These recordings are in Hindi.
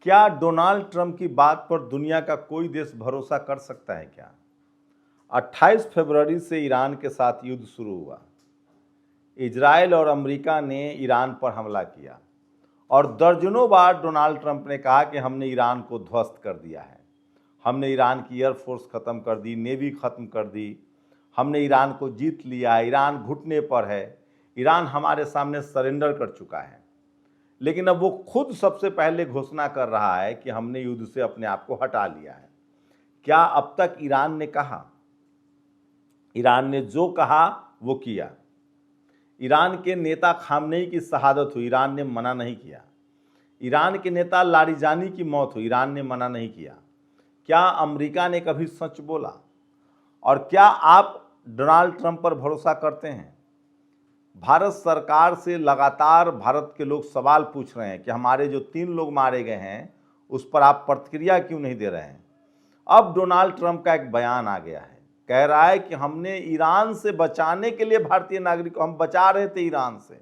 क्या डोनाल्ड ट्रंप की बात पर दुनिया का कोई देश भरोसा कर सकता है क्या? 28 फरवरी से ईरान के साथ युद्ध शुरू हुआ। इजराइल और अमेरिका ने ईरान पर हमला किया और दर्जनों बार डोनाल्ड ट्रंप ने कहा कि हमने ईरान को ध्वस्त कर दिया है, हमने ईरान की एयरफोर्स ख़त्म कर दी, नेवी ख़त्म कर दी, हमने ईरान को जीत लिया, ईरान घुटने पर है, ईरान हमारे सामने सरेंडर कर चुका है। लेकिन अब वो खुद सबसे पहले घोषणा कर रहा है कि हमने युद्ध से अपने आप को हटा लिया है। क्या अब तक ईरान ने कहा? ईरान ने जो कहा वो किया। ईरान के नेता खामनेई की शहादत हुई, ईरान ने मना नहीं किया। ईरान के नेता लारिजानी की मौत हुई, ईरान ने मना नहीं किया। क्या अमेरिका ने कभी सच बोला? और क्या आप डोनाल्ड ट्रंप पर भरोसा करते हैं? भारत सरकार से लगातार भारत के लोग सवाल पूछ रहे हैं कि हमारे जो 3 लोग मारे गए हैं उस पर आप प्रतिक्रिया क्यों नहीं दे रहे हैं। अब डोनाल्ड ट्रंप का एक बयान आ गया है, कह रहा है कि हमने ईरान से बचाने के लिए भारतीय नागरिकों हम बचा रहे थे ईरान से।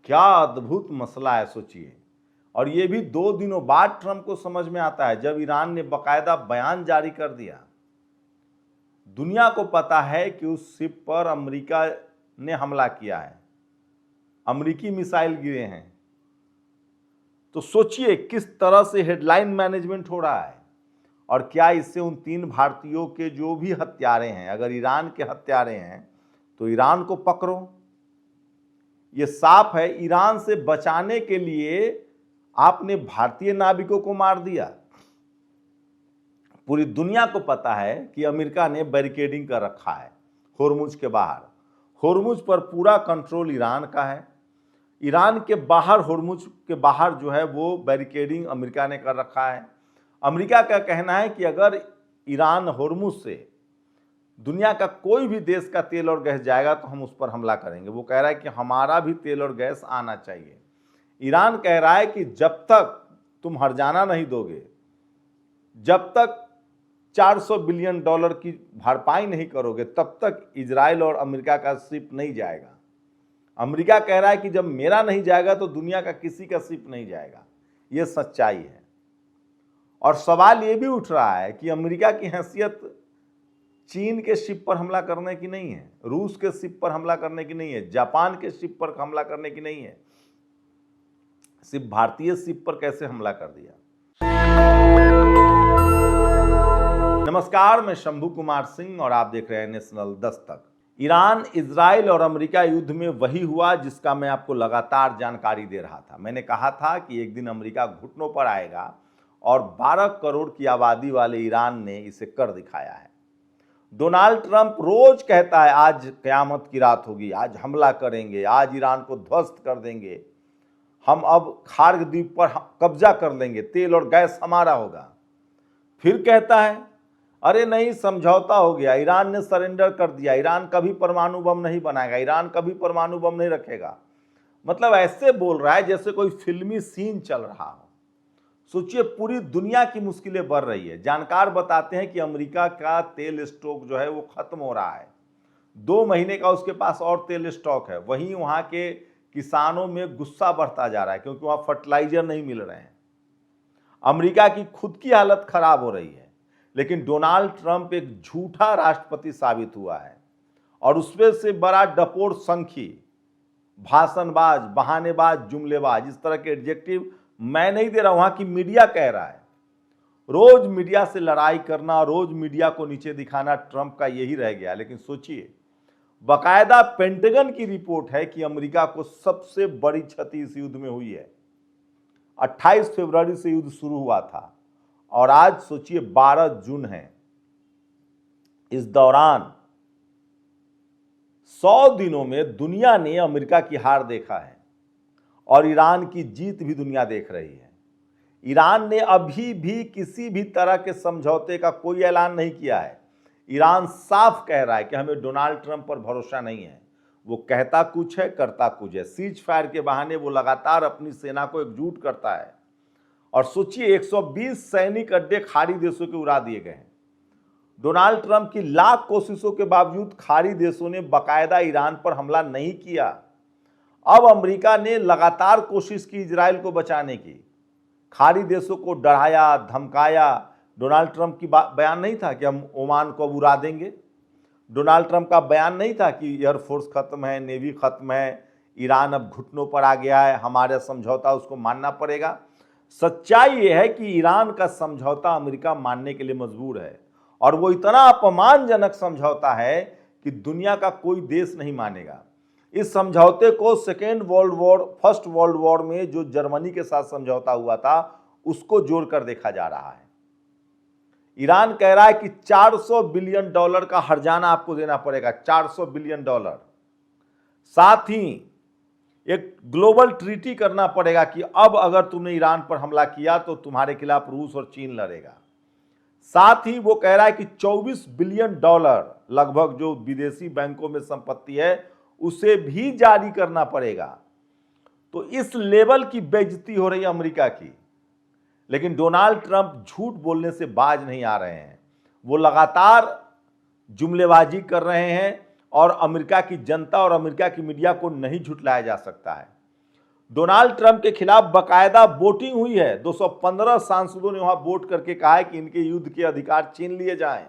क्या अद्भुत मसला है, सोचिए। और ये भी 2 दिनों बाद ट्रंप को समझ में आता है, जब ईरान ने बाकायदा बयान जारी कर दिया। दुनिया को पता है कि उस शिप पर अमेरिका ने हमला किया है, अमेरिकी मिसाइल गिरे हैं। तो सोचिए किस तरह से हेडलाइन मैनेजमेंट हो रहा है। और क्या इससे उन 3 भारतीयों के जो भी हत्यारे हैं, अगर ईरान के हत्यारे हैं तो ईरान को पकड़ो। ये साफ है, ईरान से बचाने के लिए आपने भारतीय नाविकों को मार दिया। पूरी दुनिया को पता है कि अमेरिका ने बैरिकेडिंग कर रखा है होर्मुज के बाहर। होर्मुज पर पूरा कंट्रोल ईरान का है। ईरान के बाहर, होर्मुज के बाहर जो है वो बैरिकेडिंग अमेरिका ने कर रखा है। अमेरिका का कहना है कि अगर ईरान होर्मुज से दुनिया का कोई भी देश का तेल और गैस जाएगा तो हम उस पर हमला करेंगे। वो कह रहा है कि हमारा भी तेल और गैस आना चाहिए। ईरान कह रहा है कि जब तक तुम हर्जाना नहीं दोगे, जब तक $400 बिलियन की भरपाई नहीं करोगे, तब तक इजराइल और अमेरिका का शिप नहीं जाएगा। अमेरिका कह रहा है कि जब मेरा नहीं जाएगा तो दुनिया का किसी का शिप नहीं जाएगा। यह सच्चाई है। और सवाल ये भी उठ रहा है कि अमेरिका की हैसियत चीन के शिप पर हमला करने की नहीं है, रूस के शिप पर हमला करने की नहीं है, जापान के शिप पर हमला करने की नहीं है, सिर्फ भारतीय शिप पर कैसे हमला कर दिया। नमस्कार, मैं शंभू कुमार सिंह और आप देख रहे हैं नेशनल दस्तक। ईरान, इजराइल और अमेरिका युद्ध में वही हुआ जिसका मैं आपको लगातार जानकारी दे रहा था। मैंने कहा था कि एक दिन अमेरिका घुटनों पर आएगा और 12 करोड़ की आबादी वाले ईरान ने इसे कर दिखाया है। डोनाल्ड ट्रंप रोज कहता है आज कयामत की रात होगी, आज हमला करेंगे, आज ईरान को ध्वस्त कर देंगे, हम अब खार्ग द्वीप पर कब्जा कर लेंगे, तेल और गैस हमारा होगा। फिर कहता है अरे नहीं, समझौता हो गया, ईरान ने सरेंडर कर दिया, ईरान कभी परमाणु बम नहीं बनाएगा, ईरान कभी परमाणु बम नहीं रखेगा। मतलब ऐसे बोल रहा है जैसे कोई फिल्मी सीन चल रहा हो। सोचिए, पूरी दुनिया की मुश्किलें बढ़ रही है। जानकार बताते हैं कि अमेरिका का तेल स्टॉक जो है वो खत्म हो रहा है। 2 महीने का उसके पास और तेल स्टॉक है। वहीं वहां के किसानों में गुस्सा बढ़ता जा रहा है क्योंकि वहां फर्टिलाइजर नहीं मिल रहे हैं। अमेरिका की खुद की हालत खराब हो रही है। लेकिन डोनाल्ड ट्रंप एक झूठा राष्ट्रपति साबित हुआ है और उसमें से बड़ा डपोर संखी, भाषणबाज, बहानेबाज, जुमलेबाज, इस तरह के एडजेक्टिव मैं नहीं दे रहा, वहां की मीडिया कह रहा है। रोज मीडिया से लड़ाई करना, रोज मीडिया को नीचे दिखाना ट्रंप का यही रह गया। लेकिन सोचिए, बाकायदा पेंटागन की रिपोर्ट है कि अमेरिका को सबसे बड़ी क्षति इस युद्ध में हुई है। 28 फरवरी से युद्ध शुरू हुआ था और आज सोचिए 12 जून है। इस दौरान 100 दिनों में दुनिया ने अमेरिका की हार देखा है और ईरान की जीत भी दुनिया देख रही है। ईरान ने अभी भी किसी भी तरह के समझौते का कोई ऐलान नहीं किया है। ईरान साफ कह रहा है कि हमें डोनाल्ड ट्रंप पर भरोसा नहीं है। वो कहता कुछ है, करता कुछ है। सीज फायर के बहाने वो लगातार अपनी सेना को एकजुट करता है। और सोचिए, 120 सैनिक अड्डे खाड़ी देशों के उड़ा दिए गए हैं। डोनाल्ड ट्रंप की लाख कोशिशों के बावजूद खाड़ी देशों ने बाकायदा ईरान पर हमला नहीं किया। अब अमेरिका ने लगातार कोशिश की इजराइल को बचाने की। खाड़ी देशों को डराया धमकाया। डोनाल्ड ट्रंप की बयान नहीं था कि हम ओमान को उड़ा देंगे। डोनाल्ड ट्रंप का बयान नहीं था कि एयरफोर्स खत्म है, नेवी खत्म है, ईरान अब घुटनों पर आ गया है, हमारा समझौता उसको मानना पड़ेगा। सच्चाई यह है कि ईरान का समझौता अमेरिका मानने के लिए मजबूर है, और वो इतना अपमानजनक समझौता है कि दुनिया का कोई देश नहीं मानेगा। इस समझौते को फर्स्ट वर्ल्ड वॉर में जो जर्मनी के साथ समझौता हुआ था उसको जोड़कर देखा जा रहा है। ईरान कह रहा है कि $400 बिलियन का हर्जाना आपको देना पड़ेगा, $400 बिलियन। साथ ही एक ग्लोबल ट्रीटी करना पड़ेगा कि अब अगर तुमने ईरान पर हमला किया तो तुम्हारे खिलाफ रूस और चीन लड़ेगा। साथ ही वो कह रहा है कि $24 बिलियन लगभग जो विदेशी बैंकों में संपत्ति है उसे भी जारी करना पड़ेगा। तो इस लेवल की बेइज्जती हो रही है अमेरिका की। लेकिन डोनाल्ड ट्रंप झूठ बोलने से बाज नहीं आ रहे हैं। वो लगातार जुमलेबाजी कर रहे हैं और अमेरिका की जनता और अमेरिका की मीडिया को नहीं झुठलाया जा सकता है। डोनाल्ड ट्रंप के खिलाफ बाकायदा वोटिंग हुई है। 215 सांसदों ने वहां वोट करके कहा है कि इनके युद्ध के अधिकार छीन लिए जाएं।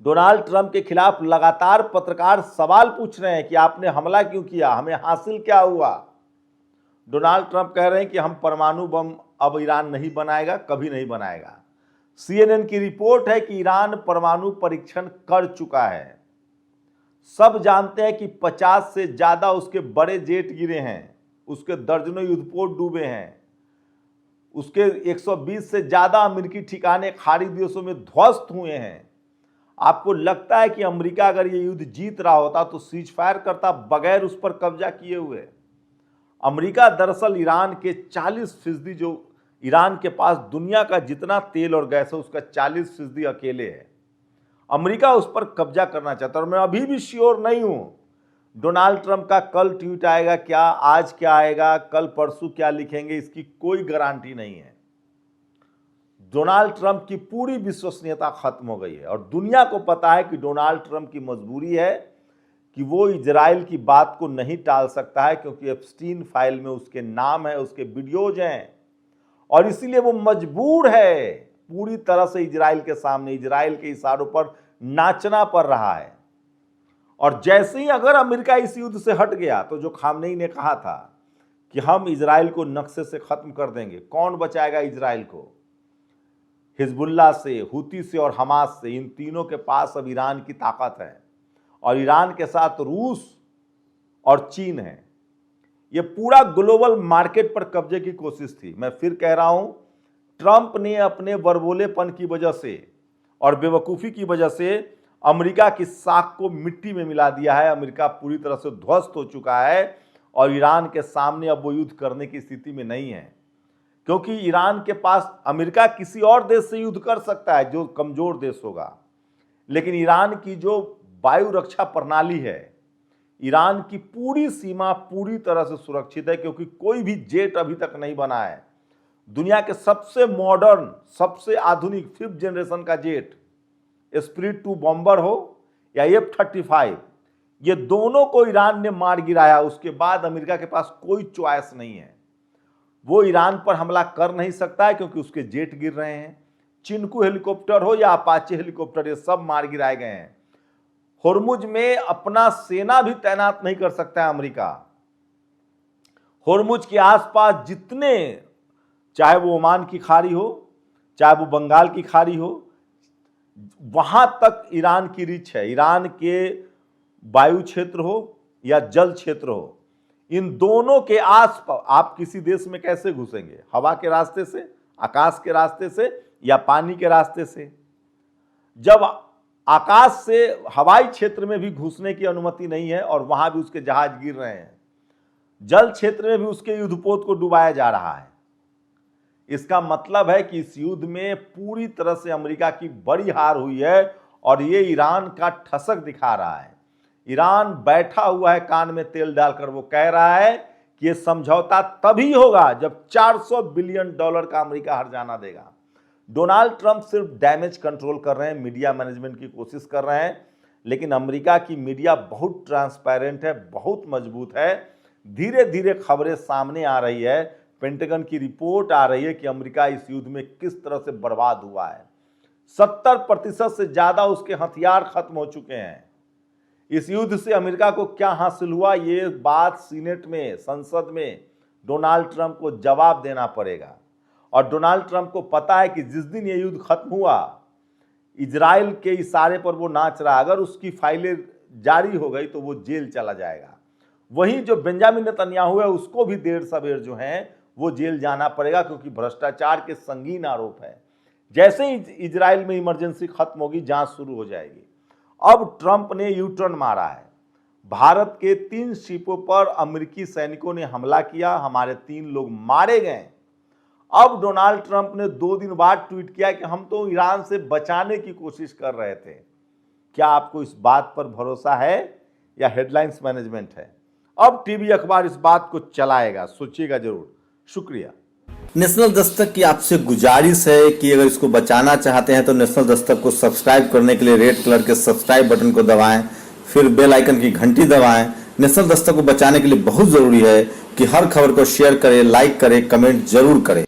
डोनाल्ड ट्रंप के खिलाफ लगातार पत्रकार सवाल पूछ रहे हैं कि आपने हमला क्यों किया, हमें हासिल क्या हुआ। डोनाल्ड ट्रंप कह रहे हैं कि हम परमाणु बम अब ईरान नहीं बनाएगा, कभी नहीं बनाएगा। CNN की रिपोर्ट है कि ईरान परमाणु परीक्षण कर चुका है। सब जानते हैं कि 50 से ज्यादा उसके बड़े जेट गिरे हैं, उसके दर्जनों युद्धपोत डूबे हैं, उसके 120 से ज्यादा अमेरिकी ठिकाने खाड़ी देशों में ध्वस्त हुए हैं। आपको लगता है कि अमेरिका अगर ये युद्ध जीत रहा होता तो सीज फायर करता बगैर उस पर कब्जा किए हुए? अमेरिका दरअसल ईरान के 40% जो ईरान के पास दुनिया का जितना तेल और गैस है उसका 40% अकेले है। अमेरिका उस पर कब्जा करना चाहता है। और मैं अभी भी श्योर नहीं हूं डोनाल्ड ट्रंप का कल ट्वीट आएगा क्या, आज क्या आएगा, कल परसों क्या लिखेंगे, इसकी कोई गारंटी नहीं है। डोनाल्ड ट्रंप की पूरी विश्वसनीयता खत्म हो गई है और दुनिया को पता है कि डोनाल्ड ट्रंप की मजबूरी है कि वो इजराइल की बात को नहीं टाल सकता है, क्योंकि एप्स्टीन फाइल में उसके नाम है, उसके वीडियोज हैं, और इसीलिए वो मजबूर है पूरी तरह से इजराइल के सामने, इजराइल के इशारों पर नाचना पड़ रहा है। और जैसे ही अगर अमेरिका इस युद्ध से हट गया तो जो खामनेई ने कहा था कि हम इजराइल को नक्शे से खत्म कर देंगे, कौन बचाएगा इजराइल को? हिजबुल्लाह से, हुती से और हमास से, इन तीनों के पास अब ईरान की ताकत है, और ईरान के साथ रूस और चीन है। यह पूरा ग्लोबल मार्केट पर कब्जे की कोशिश थी। मैं फिर कह रहा हूं, ट्रंप ने अपने बरबोलेपन की वजह से और बेवकूफ़ी की वजह से अमेरिका की साख को मिट्टी में मिला दिया है। अमेरिका पूरी तरह से ध्वस्त हो चुका है और ईरान के सामने अब वो युद्ध करने की स्थिति में नहीं है, क्योंकि ईरान के पास, अमेरिका किसी और देश से युद्ध कर सकता है जो कमजोर देश होगा, लेकिन ईरान की जो वायु रक्षा प्रणाली है, ईरान की पूरी सीमा पूरी तरह से सुरक्षित है, क्योंकि कोई भी जेट अभी तक नहीं बना है। दुनिया के सबसे मॉडर्न, सबसे आधुनिक 5th जनरेशन का जेट स्पिरिट 2 बॉम्बर हो या F-35, ये दोनों को ईरान ने मार गिराया। उसके बाद अमेरिका के पास कोई चॉइस नहीं है, वो ईरान पर हमला कर नहीं सकता है क्योंकि उसके जेट गिर रहे हैं। चिनकू हेलीकॉप्टर हो या अपाचे हेलीकॉप्टर, ये सब मार गिराए गए हैं। होर्मुज में अपना सेना भी तैनात नहीं कर सकता है अमेरिका। होर्मुज के आसपास जितने, चाहे वो ओमान की खाड़ी हो, चाहे वो बंगाल की खाड़ी हो, वहां तक ईरान की रीच है। ईरान के वायु क्षेत्र हो या जल क्षेत्र हो, इन दोनों के आसपास आप किसी देश में कैसे घुसेंगे? हवा के रास्ते से, आकाश के रास्ते से, या पानी के रास्ते से? जब आकाश से हवाई क्षेत्र में भी घुसने की अनुमति नहीं है और वहां भी उसके जहाज गिर रहे हैं, जल क्षेत्र में भी उसके युद्धपोत को डुबाया जा रहा है। इसका मतलब है कि इस युद्ध में पूरी तरह से अमेरिका की बड़ी हार हुई है और ये ईरान का ठसक दिखा रहा है। ईरान बैठा हुआ है कान में तेल डालकर, वो कह रहा है कि ये समझौता तभी होगा जब $400 बिलियन का अमेरिका हर्जाना देगा। डोनाल्ड ट्रंप सिर्फ डैमेज कंट्रोल कर रहे हैं, मीडिया मैनेजमेंट की कोशिश कर रहे हैं, लेकिन अमेरिका की मीडिया बहुत ट्रांसपेरेंट है, बहुत मजबूत है। धीरे धीरे खबरें सामने आ रही है पेंटागन की रिपोर्ट आ रही है कि अमेरिका इस युद्ध में किस तरह से बर्बाद हुआ है। 70% से ज्यादा उसके हथियार खत्म हो चुके हैं। इस युद्ध से अमेरिका को क्या हासिल हुआ, ये बात सीनेट में, संसद में डोनाल्ड ट्रंप को जवाब देना पड़ेगा। और डोनाल्ड ट्रंप को पता है कि जिस दिन ये युद्ध खत्म हुआ, इजराइल के इशारे पर वो नाच रहा, अगर उसकी फाइलें जारी हो गई तो वो जेल चला जाएगा। वहीं जो बेंजामिन नेतन्याहू है उसको भी देर सवेर जो है वो जेल जाना पड़ेगा, क्योंकि भ्रष्टाचार के संगीन आरोप है। जैसे ही इजराइल में इमरजेंसी खत्म होगी, जांच शुरू हो जाएगी। अब ट्रंप ने यू टर्न मारा है। भारत के 3 शिपों पर अमेरिकी सैनिकों ने हमला किया, हमारे 3 लोग मारे गए। अब डोनाल्ड ट्रंप ने 2 दिन बाद ट्वीट किया कि हम तो ईरान से बचाने की कोशिश कर रहे थे। क्या आपको इस बात पर भरोसा है या हेडलाइंस मैनेजमेंट है? अब टीवी अखबार इस बात को चलाएगा, सोचिएगा जरूर। शुक्रिया। नेशनल दस्तक की आपसे गुजारिश है कि अगर इसको बचाना चाहते हैं तो नेशनल दस्तक को सब्सक्राइब करने के लिए रेड कलर के सब्सक्राइब बटन को दबाएं, फिर बेल आइकन की घंटी दबाएं। नेशनल दस्तक को बचाने के लिए बहुत जरूरी है कि हर खबर को शेयर करें, लाइक करें, कमेंट जरूर करें।